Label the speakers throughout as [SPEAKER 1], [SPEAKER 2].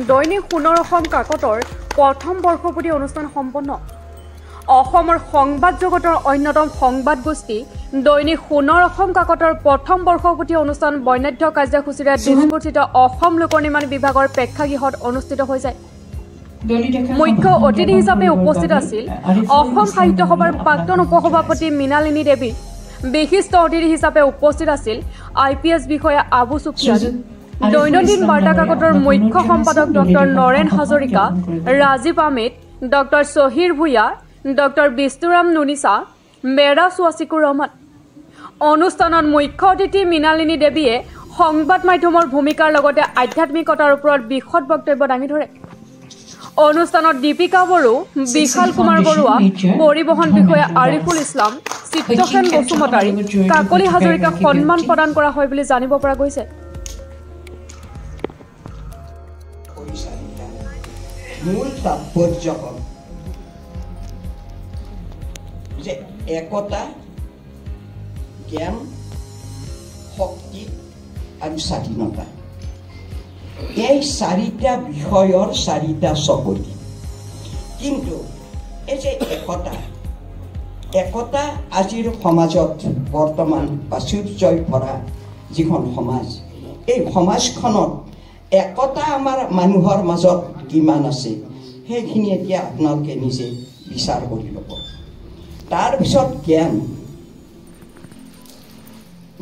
[SPEAKER 1] দৈনিক সোণৰ অসম কাকতৰ প্ৰথম বৰ্ষপূৰ্তি অনুষ্ঠান সম্পন্ন। অসমৰ সংবাদ জগতৰ অন্যতম সংবাদ গোষ্ঠী দৈনিক সোণৰ অসম কাকতৰ প্ৰথম বৰ্ষপূৰ্তি অনুষ্ঠান বৰ্ণাঢ্য কাৰ্যসূচীৰে দিছপুৰস্থিত অসম লোক নিৰ্মাণ বিভাগৰ প্ৰেক্ষাগৃহত অনুষ্ঠিত হৈ যায়। মুখ্য অতিথি হিচাপে উপস্থিত আছিল অসম সাহিত্য সভাৰ প্ৰাক্তন উপসভাপতি মৃণালিনী দেৱী। বিশিষ্ট অতিথি হিচাপে উপস্থিত আছিল IPS বিষয়া আবু সুফিয়ান, দৈনন্দিন বাৰ্তা কাকতৰ মুখ্য সম্পাদক doctor Naren Hazarika, Rajiv Ahmed, doctor Shahir Bhuyan, doctor Bishnuram Nunisa, মেৰা ছোৱাচিকুৰ ৰহমান। অনুষ্ঠানত মুখ্য অতিথি মৃণালিনী দেৱীয়ে সংবাদ মাধ্যমৰ ভূমিকাৰ লগতে আধ্যাত্মিকতাৰ ওপৰত বিশদ বক্তব্য দাঙি ধৰে। অনুষ্ঠানত দীপিকা বড়ো, বিশাল কুমাৰ বৰুৱা, পৰিবহণ বিষয়া আৰিফুল ইছলাম, চিত্ৰসেন বসুমতাৰী, কাকলি হাজৰিকাক সন্মান প্ৰদান কৰা হয় বুলি জানিব পৰা গৈছে।
[SPEAKER 2] মূল তাৎপৰ্য হ'ল যে একতা, জ্ঞান, শক্তি আৰু স্বাধীনতা, এই চাৰিটা বিষয়ৰ চাৰিটা চকতি। কিন্তু এই যে একতা আজিৰ সমাজত বৰ্তমান প্ৰাচুৰ্যই ভৰা যিখন সমাজ, এই সমাজখনত একতা আমাৰ মানুহৰ মাজত কিমান আছে সেইখিনি এতিয়া আপোনালোকে নিজে বিচাৰ কৰি ল'ব। তাৰপিছত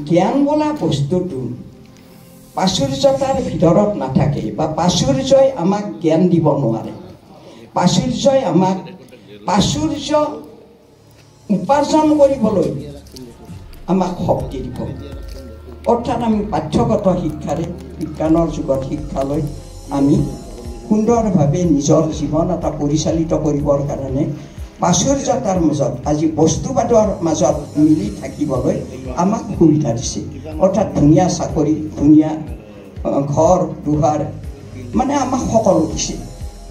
[SPEAKER 2] জ্ঞান বোলা বস্তুটো প্ৰাচুৰ্যতাৰ ভিতৰত নাথাকে বা প্ৰাচুৰ্যই আমাক জ্ঞান দিব নোৱাৰে। প্ৰাচুৰ্যই প্ৰাচুৰ্য উপাৰ্জন কৰিবলৈ আমাক শক্তি দিব। অৰ্থাৎ আমি পাঠ্যগত শিক্ষাৰে বিজ্ঞানৰ যুগত শিক্ষা লৈ আমি সুন্দৰভাৱে নিজৰ জীৱন এটা পৰিচালিত কৰিবৰ কাৰণে প্ৰাচুৰ্যতাৰ মাজত আজি বস্তুবাদৰ মাজত মিলি থাকিবলৈ আমাক সুবিধা দিছে। অৰ্থাৎ ধুনীয়া চাকৰি, ধুনীয়া ঘৰ দুৱাৰ, মানে আমাক সকলো দিছে।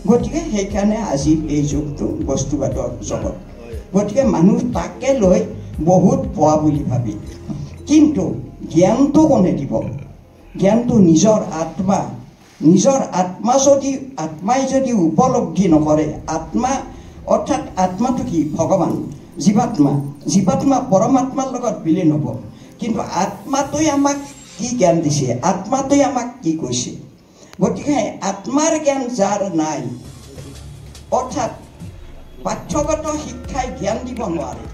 [SPEAKER 2] গতিকে সেইকাৰণে আজি এই যুগটো বস্তুবাদৰ জগত। গতিকে মানুহ তাকে লৈ বহুত পোৱা বুলি ভাবি, কিন্তু জ্ঞানটো কোনে দিব? জ্ঞানটো নিজৰ আত্মাই যদি উপলব্ধি নকৰে, আত্মা অৰ্থাৎ আত্মাটো কি? ভগৱান, জীৱাত্মা পৰমাত্মাৰ লগত বিলীন হ'ব। কিন্তু আত্মাটোৱে আমাক কি জ্ঞান দিছে? আত্মাটোৱে আমাক কি কৈছে? গতিকে আত্মাৰ জ্ঞান যাৰ নাই, অৰ্থাৎ পাঠ্যগত শিক্ষাই জ্ঞান দিব নোৱাৰে।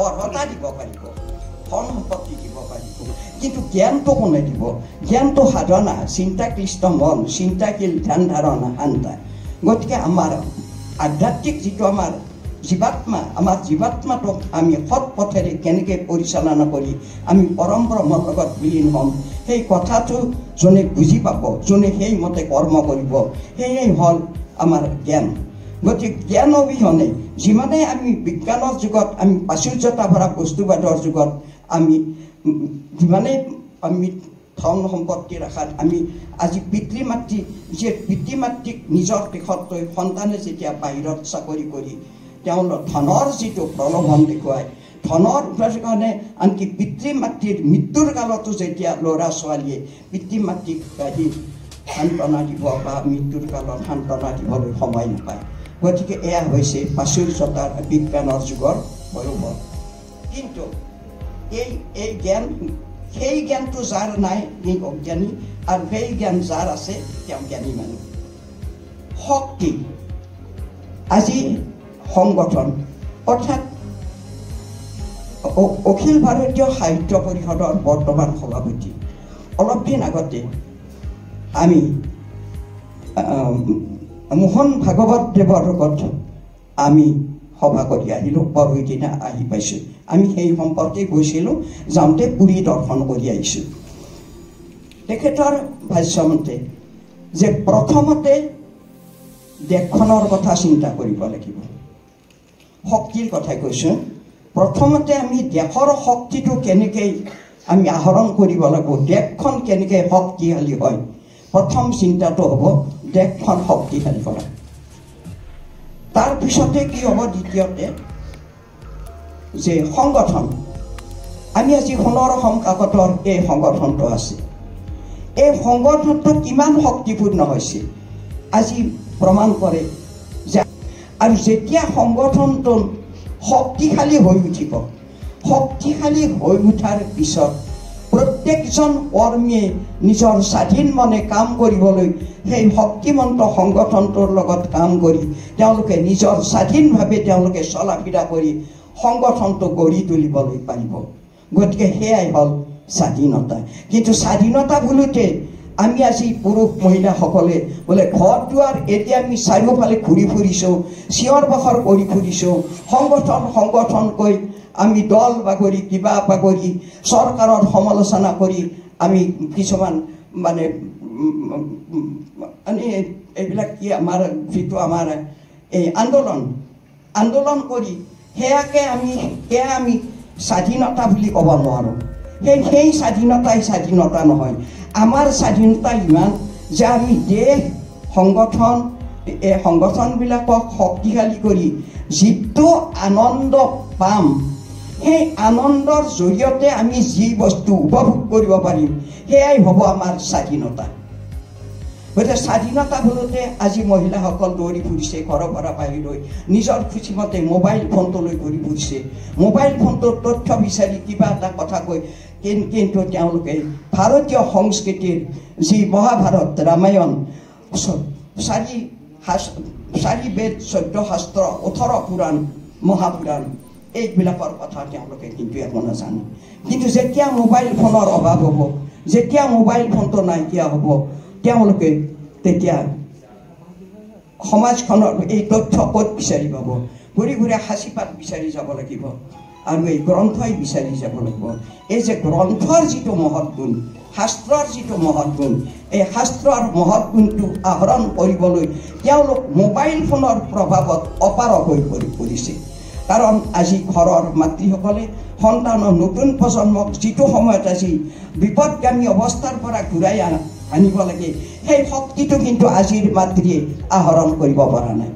[SPEAKER 2] অৰ্হতা দিব পাৰিব, ধন সম্পত্তি দিব পাৰিব, কিন্তু জ্ঞানটো কোনে দিব? জ্ঞানটো সাধনা, চিন্তাক্লিষ্ট মন, চিন্তাশীল ধ্যান ধাৰণা শান্তা। গতিকে আমাৰ আধ্যাত্মিক যিটো আমাৰ জীৱাত্মাটোক আমি সৎ পথেৰে কেনেকৈ পৰিচালনা কৰি আমি পৰম ব্ৰহ্মৰ লগত বিলীন হ'ম, সেই কথাটো যোনে বুজি পাব, যোনে সেইমতে কৰ্ম কৰিব, সেয়াই হ'ল আমাৰ জ্ঞান। গতিকে জ্ঞান অবিহনে যিমানে আমি বিজ্ঞানৰ যুগত, আমি প্ৰাচুৰ্যতা ভৰা বস্তুবাদৰ যুগত যিমানে আমি ধন সম্পত্তি ৰখাত আমি আজি পিতৃ মাতৃক নিজৰ দেশত লৈ সন্তানে যেতিয়া বাহিৰত চাকৰি কৰি তেওঁলোক ধনৰ যিটো প্ৰলোভন দেখুৱায়, ধনৰ কাৰণে আনকি পিতৃ মাতৃৰ মৃত্যুৰ কালতো যেতিয়া ল'ৰা ছোৱালীয়ে পিতৃ মাতৃক আহি সান্তনা দিব বা মৃত্যুৰ কালত সান্তনা দিবলৈ সময় নাপায়। গতিকে এয়া হৈছে প্ৰাচুৰ্যতাৰ বিজ্ঞানৰ যুগৰ বয়োভৰ। কিন্তু এই জ্ঞান, সেই জ্ঞানটো যাৰ নাই সি অজ্ঞানী, আৰু সেই জ্ঞান যাৰ আছে তেওঁ জ্ঞানী মানুহ। শক্তি, আজি সংগঠন অৰ্থাৎ অখিল ভাৰতীয় সাহিত্য পৰিষদৰ বৰ্তমান সভাপতি। অলপ দিন আগতে আমি মোহন ভাগৱত দেৱৰ লগত আমি সভা কৰি আহিলোঁ, পৰহি দিনা আহি পাইছোঁ। আমি সেই সম্পৰ্কে গৈছিলোঁ, যাওঁতে পুৰী দৰ্শন কৰি আহিছোঁ। তেখেতৰ ভাষ্যমতে যে প্ৰথমতে দেশখনৰ কথা চিন্তা কৰিব লাগিব। শক্তিৰ কথাই কৈছোঁ। প্ৰথমতে আমি দেশৰ শক্তিটো কেনেকৈ আমি আহৰণ কৰিব লাগিব, দেশখন কেনেকৈ শক্তিশালী হয়, প্ৰথম চিন্তাটো হ'ব দেশখন শক্তিশালী কৰা। তাৰপিছতে কি হ'ব? দ্বিতীয়তে যে সংগঠন, আমি আজি সোণৰ অসম কাকতৰ এই সংগঠনটো আছে, এই সংগঠনটো কিমান শক্তিপূৰ্ণ হৈছে আজি প্ৰমাণ কৰে যে আৰু যেতিয়া সংগঠনটো শক্তিশালী হৈ উঠিব, শক্তিশালী হৈ উঠাৰ পিছত প্ৰত্যেকজন কৰ্মীয়ে নিজৰ স্বাধীন মনে কাম কৰিবলৈ সেই শক্তিমন্ত সংগঠনটোৰ লগত কাম কৰি তেওঁলোকে নিজৰ স্বাধীনভাৱে তেওঁলোকে চলা ফিৰা কৰি সংগঠনটো গঢ়ি তুলিবলৈ পাৰিব। গতিকে সেয়াই হ'ল স্বাধীনতা। কিন্তু স্বাধীনতা বোলোতে আমি আজি পুৰুষ মহিলাসকলে বোলে ঘৰ দুৱাৰ এতিয়া আমি চাৰিওফালে ঘূৰি ফুৰিছোঁ, চিঞৰ বাখৰ কৰি ফুৰিছোঁ, সংগঠনকৈ আমি দল বাগৰি কিবা বাগৰি চৰকাৰৰ সমালোচনা কৰি আমি কিছুমান মানে এইবিলাক কি আমাৰ যিটো আমাৰ এই আন্দোলন কৰি সেয়া আমি স্বাধীনতা বুলি ক'ব নোৱাৰোঁ। সেই স্বাধীনতাই স্বাধীনতা নহয়। আমাৰ স্বাধীনতা ইমান যে আমি দেশ সংগঠনবিলাকক শক্তিশালী কৰি যিটো আনন্দ পাম, সেই আনন্দৰ জৰিয়তে আমি যি বস্তু উপভোগ কৰিব পাৰিম সেয়াই হ'ব আমাৰ স্বাধীনতা। গতিকে স্বাধীনতা বোলোতে আজি মহিলাসকল দৌৰি ফুৰিছে ঘৰৰ পৰা বাহিৰলৈ, নিজৰ খুচিমতে মোবাইল ফোনটোলৈ ঘূৰি ফুৰিছে, মোবাইল ফোনটোৰ তথ্য বিচাৰি কিবা এটা কথা কৈ কিন্তু তেওঁলোকে ভাৰতীয় সংস্কৃতিৰ যি মহাভাৰত, ৰামায়ণ, 4 বেদ, 14 শাস্ত্ৰ, 18 পুৰাণ, মহাপুৰাণ এইবিলাকৰ কথা তেওঁলোকে কিন্তু একো নাজানে। কিন্তু যেতিয়া মোবাইল ফোনৰ অভাৱ হ'ব, যেতিয়া মোবাইল ফোনটো নাইকিয়া হ'ব, তেওঁলোকে তেতিয়া সমাজখনৰ এই তথ্য ক'ত বিচাৰি পাব? ঘূৰি ঘূৰি সাঁচিপাত বিচাৰি যাব লাগিব আৰু এই গ্ৰন্থই বিচাৰি যাব লাগিব। এই যে গ্ৰন্থৰ যিটো মহৎ গুণ, শাস্ত্ৰৰ যিটো মহৎ গুণ, এই শাস্ত্ৰৰ মহৎ গুণটো আহৰণ কৰিবলৈ তেওঁলোক মোবাইল ফোনৰ প্ৰভাৱত অপাৰগ হৈ পৰিছে। কাৰণ আজি ঘৰৰ মাতৃসকলে সন্তানৰ নতুন প্ৰজন্মক যিটো সময়ত আজি বিপদগামী অৱস্থাৰ পৰা ঘূৰাই আনিব লাগে, সেই শক্তিটো কিন্তু আজিৰ মাতৃয়ে আহৰণ কৰিব পৰা নাই।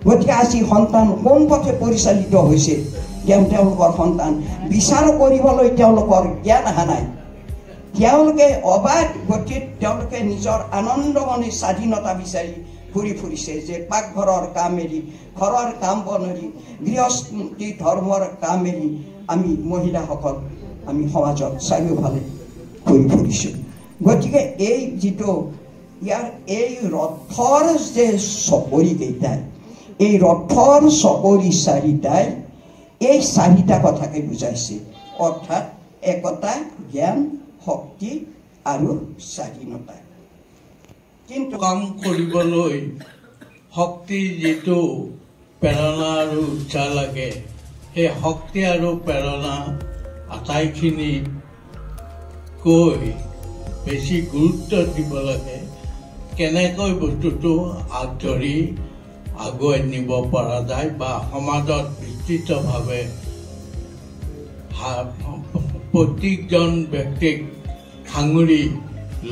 [SPEAKER 2] গতিকে আজি সন্তান কোন পথে পৰিচালিত হৈছে, তেওঁলোকৰ সন্তান বিচাৰ কৰিবলৈ তেওঁলোকৰ জ্ঞান অহা নাই। তেওঁলোকে অবাধ গতিত তেওঁলোকে নিজৰ আনন্দমনে স্বাধীনতা বিচাৰি ঘূৰি ফুৰিছে যে পাকঘৰৰ কাম এৰি, ঘৰৰ কাম বন এৰি, গৃহস্থী ধৰ্মৰ কাম এৰি আমি মহিলাসকল আমি সমাজত চাৰিওফালে ঘূৰি ফুৰিছোঁ। গতিকে এই যিটো ইয়াৰ এই ৰথৰ যে চকৰিকেইটাই, এই ৰথৰ চকৰি চাৰিটাই এই চাৰিটা কথাকে বুজাইছে, অৰ্থাৎ একতা, জ্ঞান, শক্তি আৰু স্বাধীনতা।
[SPEAKER 3] কিন্তু কাম কৰিবলৈ শক্তিৰ যিটো প্ৰেৰণা আৰু উৎসাহ লাগে, সেই শক্তি আৰু প্ৰেৰণা আটাইখিনিতকৈ বেছি গুৰুত্ব দিব লাগে কেনেকৈ বস্তুটো আগধৰি আগুৱাই নিব পৰা যায় বা সমাজত বিস্তৃতভাৱে প্ৰত্যেকজন ব্যক্তিক সাঙুৰি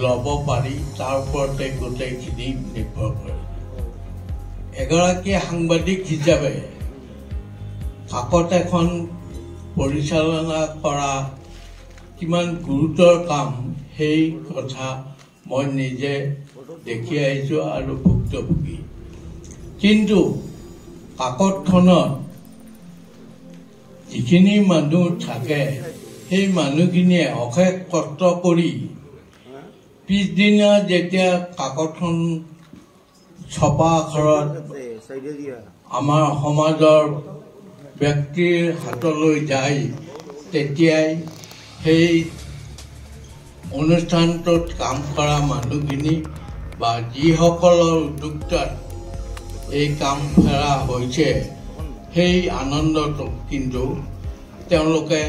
[SPEAKER 3] ল'ব পাৰি, তাৰ ওপৰতে গোটেইখিনি নিৰ্ভৰ কৰে। এগৰাকী সাংবাদিক হিচাপে কাকত এখন পৰিচালনা কৰা কিমান গুৰুতৰ কাম, সেই কথা মই নিজে দেখি আহিছোঁ আৰু ভুক্তভোগী। কিন্তু কাকতখনত যিখিনি মানুহ থাকে, সেই মানুহখিনিয়ে অশেষ কষ্ট কৰি পিছদিনা যেতিয়া কাকতখন ছপা আখৰত আমাৰ সমাজৰ ব্যক্তিৰ হাতলৈ যায়, তেতিয়াই সেই অনুষ্ঠানটোত কাম কৰা মানুহখিনি বা যিসকলৰ উদ্যোক্তাত এই কাম ফেৰা হৈছে, সেই আনন্দটো কিন্তু তেওঁলোকে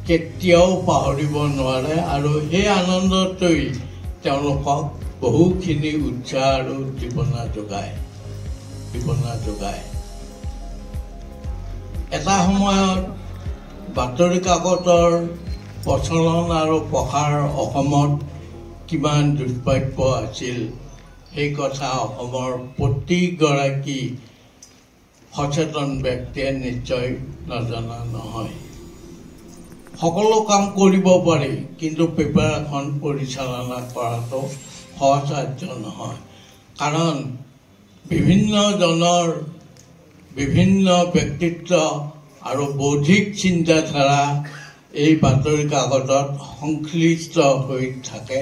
[SPEAKER 3] কেতিয়াও পাহৰিব নোৱাৰে আৰু সেই আনন্দটোই তেওঁলোকক বহুখিনি উৎসাহ আৰু উদ্দীপনা যোগায়। এটা সময়ত বাতৰি কাকতৰ প্ৰচলন আৰু প্ৰসাৰ অসমত কিমান দুষ্প্ৰাপ্য আছিল, সেই কথা অসমৰ প্ৰতিগৰাকী সচেতন ব্যক্তিয়ে নিশ্চয় নজনা নহয়। সকলো কাম কৰিব পাৰি, কিন্তু পেপাৰ এখন পৰিচালনা কৰাটো সহজসাধ্য নহয়। কাৰণ বিভিন্নজনৰ বিভিন্ন ব্যক্তিত্ব আৰু বৌদ্ধিক চিন্তাধাৰা এই বাতৰি কাকতত সংশ্লিষ্ট হৈ থাকে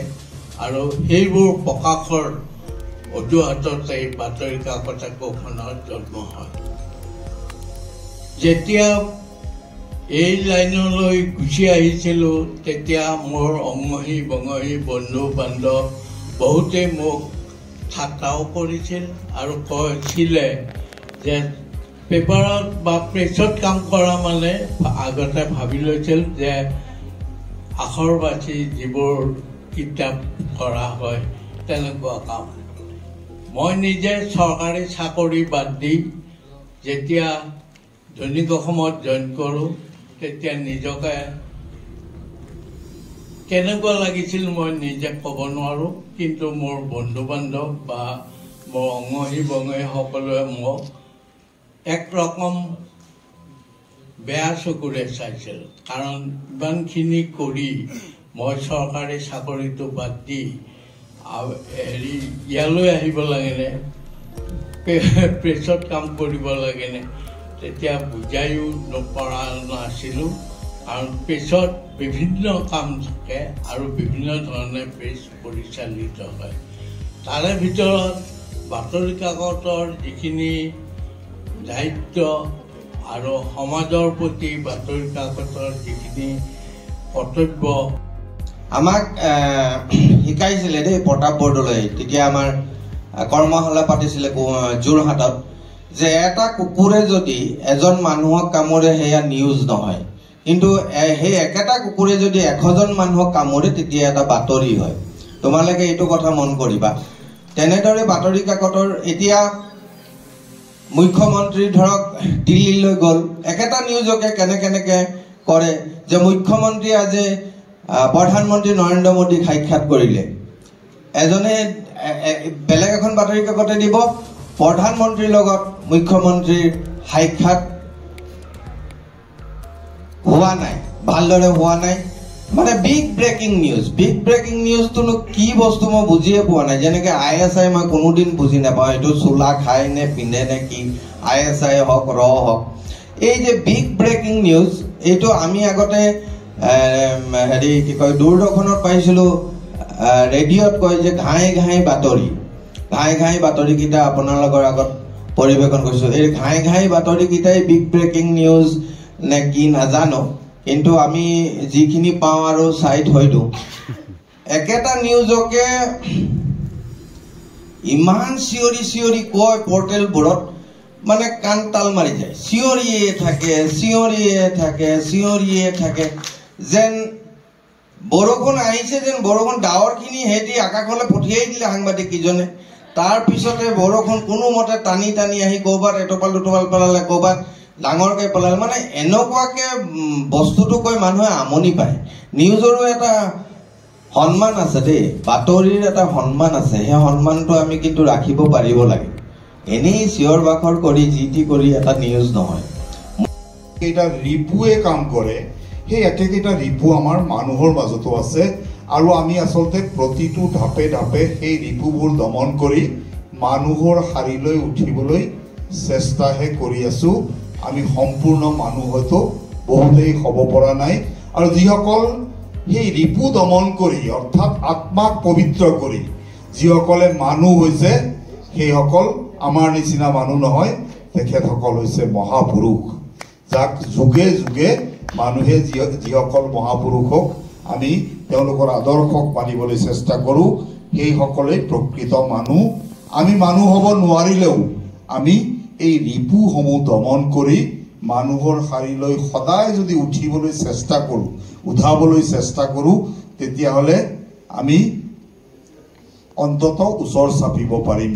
[SPEAKER 3] আৰু সেইবোৰ প্ৰকাশৰ অজুহাতত এই বাতৰি কাকত একোখনৰ জন্ম হয়। যেতিয়া এই লাইনলৈ গুচি আহিছিলোঁ তেতিয়া মোৰ অঙহী বঙহী বন্ধু বান্ধৱ বহুতে মোক ঠাট্টাও কৰিছিল আৰু কৈছিলে যে পেপাৰত বা প্ৰেছত কাম কৰা মানে আগতে ভাবি লৈছিল যে আখৰ বাছি যিবোৰ কিতাপ কৰা হয় তেনেকুৱা কাম। মই নিজে চৰকাৰী চাকৰি বাদ দি যেতিয়া দৈনিক অসমত জইন কৰোঁ তেতিয়া নিজকে কেনেকুৱা লাগিছিল মই নিজে ক'ব নোৱাৰোঁ, কিন্তু মোৰ বন্ধু বান্ধৱ বা মোৰ অঙহী বঙহী সকলোৱে মোক একৰকম বেয়া চকুৰে চাইছিল। কাৰণ ইমানখিনি কৰি মই চৰকাৰী চাকৰিটো বাদ দি ইয়ালৈ আহিব লাগেনে, প্ৰেছত কাম কৰিব লাগেনে, তেতিয়া বুজায়ো নপৰা নাছিলোঁ। কাৰণ প্ৰেছত বিভিন্ন কাম থাকে আৰু বিভিন্ন ধৰণে প্ৰেছ পৰিচালিত হয়। তাৰে ভিতৰত বাতৰি কাকতৰ যিখিনি দায়িত্ব আৰু সমাজৰ প্ৰতি বাতৰি কাকতৰ যিখিনি কৰ্তব্য
[SPEAKER 4] আমাক শিকাইছিলে দেই প্ৰতাপ বৰদলৈ। তেতিয়া আমাৰ কৰ্মশালা পাতিছিলে যোৰহাটত, যে এটা কুকুৰে যদি এজন মানুহক কামোৰে সেয়া নিউজ নহয়, কিন্তু সেই একেটা কুকুৰে যদি 100জন মানুহক কামোৰে তেতিয়া এটা বাতৰি হয়। তোমালোকে এইটো কথা মন কৰিবা। তেনেদৰে বাতৰি কাকতৰ এতিয়া মুখ্যমন্ত্ৰী ধৰক দিল্লীলৈ গ'ল, একেটা নিউজকে কেনেকে কৰে যে মুখ্যমন্ত্ৰী আজি প্ৰধানমন্ত্ৰী নৰেন্দ্ৰ মোদীক সাক্ষাৎ কৰিলে, এজনে বেলেগ এখন বাতৰি কাকতে দিব প্ৰধানমন্ত্ৰীৰ লগত মুখ্যমন্ত্ৰীৰ সাক্ষাৎ হোৱা নাই, ভালদৰে হোৱা নাই, মানে big breaking news. Big breaking নিউজটোনো কি বস্তু মই বুজিয়ে পোৱা নাই। যেনেকে ISI মই কোনোদিন বুজি নাপাওঁ, এইটো চোলা খায় নে পিন্ধে নে কি, ISI হওক ৰ হওক। এই যে বিগ ব্ৰেকিং নিউজ, এইটো আমি আগতে কি কয় দূৰদৰ্শনত পাইছিলোঁ, ৰেডিঅ'ত কয় যে ঘাই ঘাই বাতৰি। ঘাই ঘাই বাতৰিকেইটা আপোনালোকৰ আগত পৰিৱেশন কৰিছোঁ। এই ঘাই ঘাই বাতৰিকেইটাই বিগ ব্ৰেকিং নিউজ নে কি নাজানো, কিন্তু আমি যিখিনি পাওঁ আৰু চাই থৈ দিওঁ। একেটা নিউজকে ইমান চিঞৰি কয় পৰ্টেলবোৰত, মানে কাণ তাল মাৰি যায়। চিঞৰিয়ে থাকে যেন বৰষুণ আহিছে, যেন বৰষুণ ডাৱৰখিনি হেঁতি আকাশলৈ পঠিয়াই দিলে সাংবাদিক কেইজনে। তাৰ পিছতে বৰষুণ কোনোমতে টানি আহি ক'ৰবাত এটোপাল দুটোপাল পেলালে, ক'ৰবাত ডাঙৰকৈ পেলালে। মানে এনেকুৱাকে বস্তুটো কৈ মানুহে আমনি পায়। নিউজৰো এটা সন্মান আছে দেই, বাতৰিৰ এটা সন্মান আছে। সেই সন্মানটো আমি কিন্তু ৰাখিব পাৰিব লাগে। এনেই চিঞৰ বাখৰ কৰি যি টি কৰি এটা নিউজ নহয়।
[SPEAKER 5] কেইটা ৰিপুৱে কাম কৰে, সেই একেকেইটা ৰিপু আমাৰ মানুহৰ মাজতো আছে আৰু আমি আচলতে প্ৰতিটো ঢাপে সেই ৰিপুবোৰ দমন কৰি মানুহৰ শাৰীলৈ উঠিবলৈ চেষ্টাহে কৰি আছো। আমি সম্পূৰ্ণ মানুহ হয়তো বহুতেই হ'ব পৰা নাই। আৰু যিসকল সেই ৰিপু দমন কৰি অৰ্থাৎ আত্মাক পবিত্ৰ কৰি যিসকলে মানুহ হৈছে, সেইসকল আমাৰ নিচিনা মানুহ নহয়, তেখেতসকল হৈছে মহাপুৰুষ, যাক যুগে যুগে মানুহে যিসকল মহাপুৰুষক আমি তেওঁলোকৰ আদৰ্শক মানিবলৈ চেষ্টা কৰোঁ, সেইসকলেই প্ৰকৃত মানুহ। আমি মানুহ হ'ব নোৱাৰিলেও আমি এই ৰিপুসমূহ দমন কৰি মানুহৰ শাৰীলৈ সদায় যদি উঠাবলৈ চেষ্টা কৰোঁ, তেতিয়াহ'লে আমি অন্ততঃ ওচৰ চাপিব পাৰিম।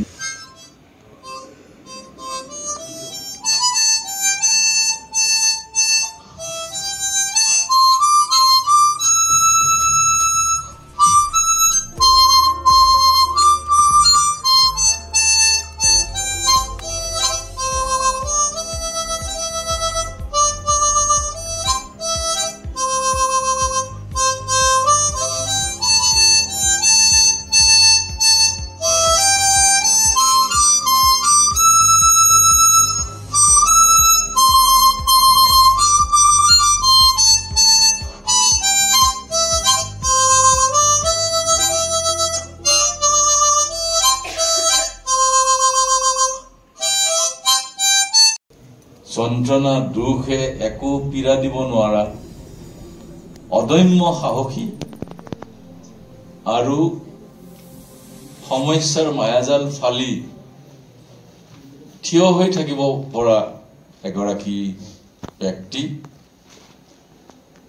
[SPEAKER 6] যন্ত্ৰণা দুখে একো পীড়া দিব নোৱাৰা অদম্য সাহসী আৰু সমস্যাৰ মায়াজাল ফালি থিয় হৈ থাকিব পৰা এগৰাকী ব্যক্তি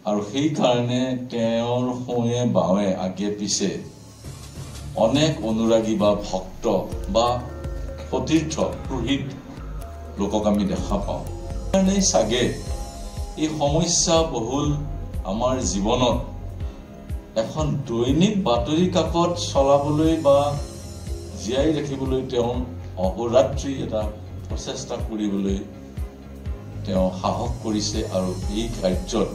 [SPEAKER 6] আৰু সেই কাৰণে তেওঁৰ সোঁৱে বাৱে আগে পিছে অনেক অনুৰাগী বা ভক্ত বা সতীৰ্থ পুৰোহিত লোকক আমি দেখা পাওঁ কাৰণে চাগে এই সমস্যা বহুল আমাৰ জীৱনত এখন দৈনিক বাতৰি কাকত চলাবলৈ বা জীয়াই ৰাখিবলৈ তেওঁ অহোৰাত্ৰি এটা প্ৰচেষ্টা কৰিবলৈ তেওঁ সাহস কৰিছে আৰু এই কাৰ্যত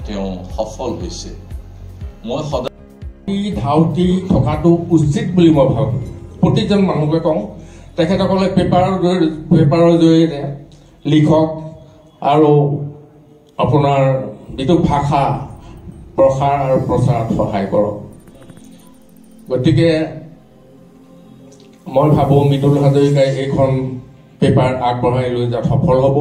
[SPEAKER 6] তেওঁ সফল হৈছে মই সদায়
[SPEAKER 7] ধাউতি থকাটো উচিত বুলি মই ভাবোঁ প্ৰতিজন মানুহকে কওঁ তেখেতসকলে পেপাৰৰ জৰিয়তে লিখক আৰু আপোনাৰ যিটো ভাষা প্ৰসাৰ আৰু প্ৰচাৰত সহায় কৰক গতিকে মই ভাবোঁ মৃদুল হাজৰিকাই এইখন পেপাৰ আগবঢ়াই লৈ যোৱাত সফল হ'ব